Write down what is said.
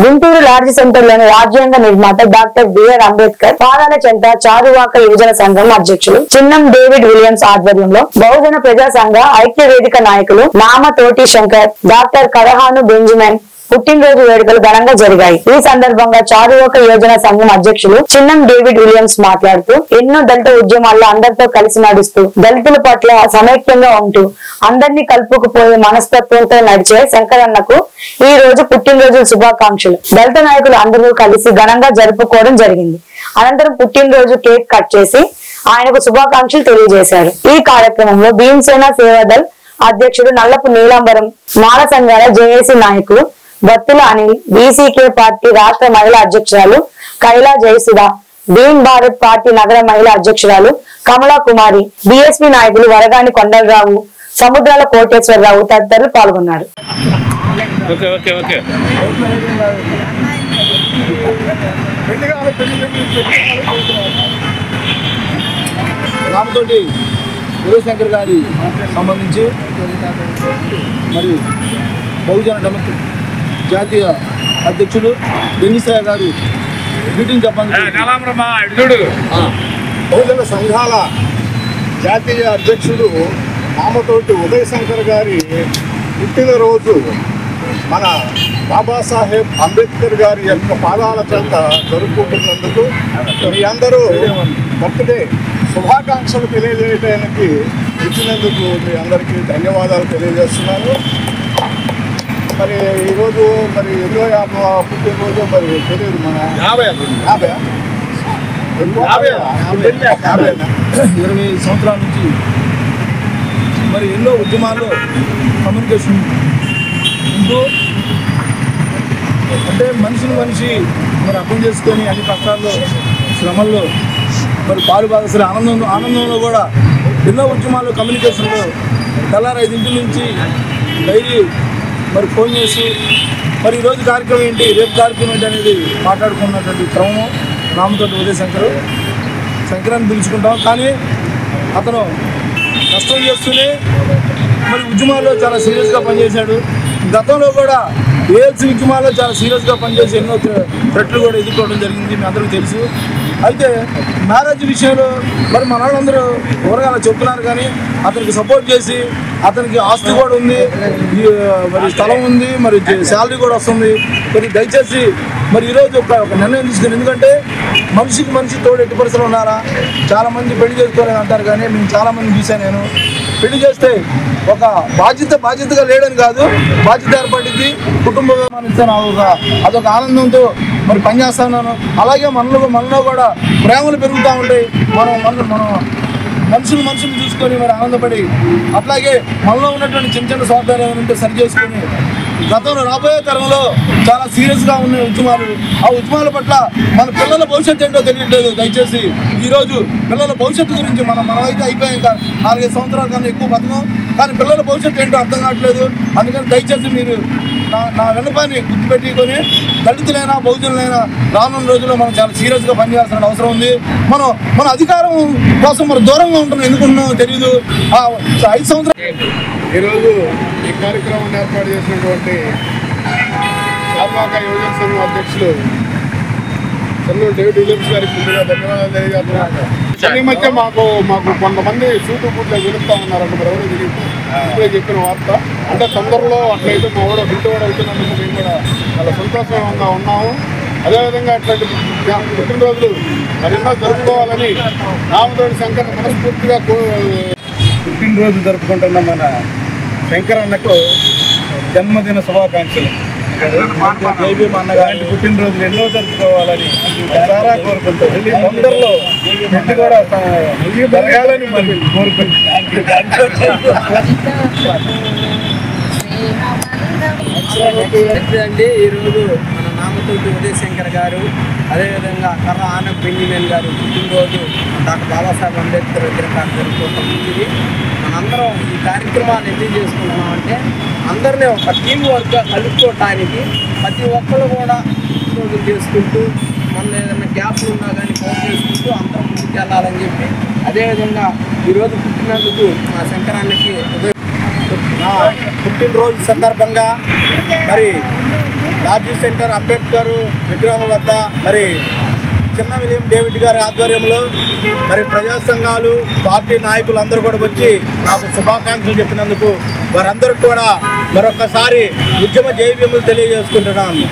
Guntur large centre లోని రాజ్యాంగ నిర్మాత డాక్టర్ బిఆర్ అంబేద్కర్ పాదాల చెంత చారువాక యువజన సంఘం అధ్యక్షులు చిన్నం డేవిడ్ విలియమ్స్ ఆధ్వర్యంలో బహుజన ప్రజా సంఘ ఐక్య వేదిక నాయకులు నామతోటి శంకర్ డాక్టర్ కరహాను బెంజమిన్ పుట్టినరోజు వేడుకలు ఘనంగా జరిగాయి. ఈ సందర్భంగా చారువాక యోజన సంఘం అధ్యక్షులు చిన్నం డేవిడ్ విలియమ్స్ మాట్లాడుతూ ఎన్నో దళిత ఉద్యమాల్లో అందరితో కలిసి నడుస్తూ దళితుల పట్ల సమైక్యంగా ఉంటూ అందరినీ కలుపుకుపోయే మనస్తత్వంతో నడిచే శంకరన్నకు ఈ రోజు పుట్టినరోజు శుభాకాంక్షలు. దళిత నాయకులు అందరూ కలిసి ఘనంగా జరుపుకోవడం జరిగింది. అనంతరం పుట్టినరోజు కేక్ కట్ చేసి ఆయనకు శుభాకాంక్షలు తెలియజేశారు. ఈ కార్యక్రమంలో భీమసేన సేవాదల్ అధ్యక్షుడు నల్లపు నీలాంబరం, మాల సంఘాల జేఏసీ నాయకులు బత్తుల అనిల్, బీసీకే పార్టీ రాష్ట్ర మహిళా అధ్యక్షురాలు కైలా జయసుధ, భీమ్ భారత్ పార్టీ నగర మహిళా అధ్యక్షురాలు కమలా కుమారి, బీఎస్పీ నాయకులు వరగాని కొండలరావు, సముద్రాల కోటేశ్వరరావు తదితరులు పాల్గొన్నారు. నామతోటి శంకర్ గారి సంబంధించి మరి బహుజన డెమోక్రటిక్ జాతీయ అధ్యక్షుడు వెంకయ్య గారు మీటింగ్ చెప్పండి. బహుజన సంఘాల జాతీయ అధ్యక్షుడు నామతోటి శంకర్ గారి పుట్టినరోజు మన బాబాసాహెబ్ అంబేద్కర్ గారి యొక్క పాదాల చెంత జరుపుకుంటున్నందుకు మీ అందరూ బర్త్డే శుభాకాంక్షలు తెలియజేయడానికి ఇచ్చినందుకు మీ అందరికీ ధన్యవాదాలు తెలియజేస్తున్నాను. మరి ఈరోజు మరి 25వ పుట్టినరోజు మరి తెలియదు మన 20 సంవత్సరాల నుంచి మరి ఎన్నో ఉద్యమాల్లో కమ్యూనికేషన్ ఉంటూ అంటే మనిషిని మనిషి మరి అర్థం చేసుకొని అన్ని కష్టాల్లో శ్రమల్లో మరి పాలు భాగస్వామి ఆనందంలో కూడా ఎన్నో ఉద్యమాల్లో కమ్యూనికేషన్లో తెల్లారి 5 నుంచి డైలీ మరి ఫోన్ చేసి మరి ఈరోజు కార్యక్రమం ఏంటి, రేపు కార్యక్రమం ఏంటి అనేది మాట్లాడుకున్నటువంటి క్రమం నామతోటి శంకరాన్ని పిలుచుకుంటాం. కానీ అతను కష్టం చేస్తూనే మరి ఉద్యమాల్లో చాలా సీరియస్గా పనిచేశాడు. గతంలో కూడా ఏఎల్సీ ఉద్యమాల్లో చాలా సీరియస్గా పనిచేసి ఎన్నో థ్రెట్లు కూడా ఎదుర్కోవడం జరిగింది, మీ అందరికీ తెలుసు. అయితే మ్యారేజ్ విషయంలో మరి మన వాళ్ళందరూ ఊరగా చెప్తున్నారు, కానీ అతనికి సపోర్ట్ చేసి అతనికి ఆస్తి కూడా ఉంది, మరి స్థలం ఉంది, మరి శాలరీ కూడా వస్తుంది. మరి దయచేసి మరి ఈరోజు ఒక నిర్ణయం తీసుకుని, ఎందుకంటే మనిషికి మనిషి తోడు ఎట్టి పరిస్థితులు ఉన్నారా, చాలామంది పెళ్లి చేసుకోవాలని అంటారు, కానీ మేము చాలామంది చూసాను. నేను పెళ్లి చేస్తే ఒక బాధ్యతగా లేడని కాదు, బాధ్యత ఏర్పడింది, కుటుంబం ఇస్తాను, అదొక ఆనందంతో మరి పనిచేస్తున్నాను. అలాగే మనలో కూడా ప్రేమలు పెరుగుతూ ఉంటాయి. మనం మనుషులు చూసుకొని మరి ఆనందపడి, అట్లాగే మనలో ఉన్నటువంటి చిన్న స్వార్థాలు ఏమైనా ఉంటే సరి చేసుకొని గతంలో రాబోయే తరంలో చాలా సీరియస్గా ఉన్న ఉద్యమాలు, ఆ ఉద్యమాల పట్ల మన పిల్లల భవిష్యత్తు ఏంటో తెలియట్లేదు. దయచేసి ఈరోజు పిల్లల భవిష్యత్తు గురించి మనమైతే అయిపోయాం, ఇంకా 4-5 సంవత్సరాల కన్నా ఎక్కువ బతకం, కానీ పిల్లల భవిష్యత్తు ఏంటో అర్థం కావట్లేదు. అందుకని దయచేసి మీరు నా విన్నపాన్ని గుర్తుపెట్టుకొని దళితులైనా బహుజనులైనా రానున్న రోజుల్లో మనం చాలా సీరియస్గా పనిచేయాల్సిన అవసరం ఉంది. మన అధికారం కోసం మరి దూరంగా ఉంటున్నాం, ఎందుకున్నామో తెలియదు. 5 సంవత్సరాలు ఈరోజు ఈ కార్యక్రమాన్ని ఏర్పాటు చేసినటువంటి చారువాక యువజన సంఘం అధ్యక్షులు చెన్నూరు డేవిడ్ విలియమ్స్ గారికి ముందుగా ధన్యవాదాలు తెలియజేస్తున్నాను. ఈ మధ్య మాకు కొంతమంది సూటు బూట్లు గెలుస్తూ ఉన్నారంట, మరి ఎవరో తెలియదు. ఇప్పుడే చెప్పిన వార్త అంటే తొందరలో అట్లయితే మా కూడా బిల్టువాడు అవుతున్నందుకు మేము కూడా చాలా సంతోషంగా ఉన్నాము. అదేవిధంగా అట్లాంటి పుట్టినరోజులు మరెన్నో జరుపుకోవాలని నామతోటి శంకర్ మనస్ఫూర్తిగా పుట్టినరోజు జరుపుకుంటున్న మన శంకరన్నకు జన్మదిన శుభాకాంక్షలు. జైబీ మా అన్నగారి పుట్టినరోజులు ఎన్నో జరుపుకోవాలని చాలా కోరుకుంటాం. తొందరలో ఇంటి కూడా జరగాలని మరి అండి. ఈరోజు మన నామతోటి శంకర్ గారు, అదేవిధంగా కరహాను బెంజమిన్ గారు పుట్టినరోజు డాక్టర్ బాబాసాహెబ్ అంబేద్కర్ విగ్రహం జరుపుకుంటుంది. మనందరం ఈ కార్యక్రమాన్ని ఎందుకు చేసుకుంటున్నామంటే అందరినీ ఒక టీం వర్క్గా కలుపుకోవటానికి ప్రతి ఒక్కరు కూడా రోజులు చేసుకుంటూ మన ఏదైనా గ్యాప్లు ఉన్నా కానీ ఫోన్ చేసుకుంటూ అందరం ముందుకు వెళ్ళాలని చెప్పి, అదేవిధంగా ఈరోజు పుట్టినందుకు మా శంకరానికి పుట్టినరోజు సందర్భంగా మరి లార్జీ సెంటర్ అంబేద్కర్ విగ్రహం వద్ద మరి చిన్న విలియం డేవిడ్ గారి ఆధ్వర్యంలో మరి ప్రజా సంఘాలు పార్టీ నాయకులు అందరూ కూడా వచ్చి నాకు శుభాకాంక్షలు చెప్పినందుకు వారందరికీ కూడా మరొకసారి ఉద్యమ జైవ్యములు తెలియజేసుకుంటున్నాను.